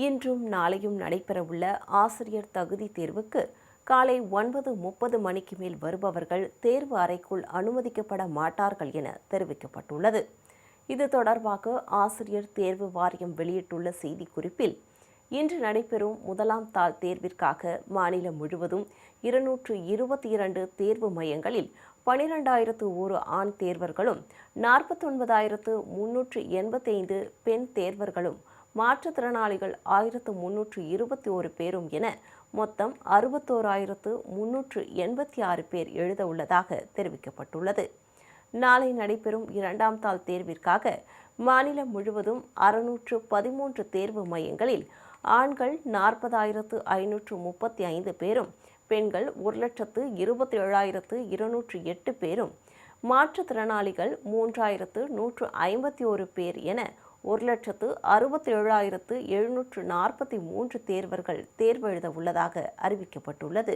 இன்றும் நாளையும் நடைபெறவுள்ள ஆசிரியர் தகுதி தேர்வுக்கு காலை 9:30 மணிக்கு மேல் வருபவர்கள் தேர்வு அறைக்குள் அனுமதிக்கப்பட மாட்டார்கள் என தெரிவிக்கப்பட்டுள்ளது. இது தொடர்பாக ஆசிரியர் தேர்வு வாரியம் வெளியிட்டுள்ள செய்திக்குறிப்பில், இன்று நடைபெறும் முதலாம் தாள் தேர்விற்காக மாநிலம் முழுவதும் 222 தேர்வு மையங்களில் 12,001 ஆண் தேர்வர்களும் 49,385 பெண் தேர்வர்களும் மாற்றுத்திறனாளிகள் 1,321 பேரும் என மொத்தம் 61,386 பேர் எழுத உள்ளதாக தெரிவிக்கப்பட்டுள்ளது. நாளை நடைபெறும் 2ஆம் தாள் தேர்விற்காக மாநிலம் முழுவதும் 613 தேர்வு மையங்களில் ஆண்கள் 40,535 பேரும், பெண்கள் 1,27,208 பேரும், மாற்றுத்திறனாளிகள் 3,151 பேர் என 1,67,743 தேர்வர்கள் தேர்வெழுத உள்ளதாக அறிவிக்கப்பட்டுள்ளது.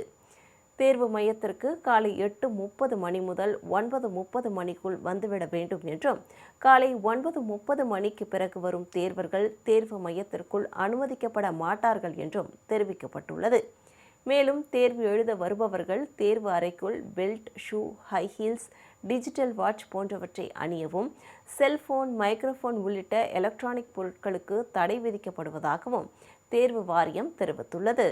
தேர்வு மையத்திற்கு காலை 8:30 மணி முதல் 9:30 மணிக்குள் வந்துவிட வேண்டும் என்றும், காலை 9:30 மணிக்கு பிறகு வரும் தேர்வர்கள் தேர்வு மையத்திற்குள் அனுமதிக்கப்பட மாட்டார்கள் என்றும் தெரிவிக்கப்பட்டுள்ளது. மேலும் தேர்வு எழுத வருபவர்கள் தேர்வு அறைக்குள் belt, shoe, high heels, digital watch போன்றவற்றை அணியவும், செல்போன், மைக்ரோஃபோன் உள்ளிட்ட எலக்ட்ரானிக் பொருட்களுக்கு தடை விதிக்கப்படுவதாகவும் தேர்வு வாரியம் தெரிவித்துள்ளது.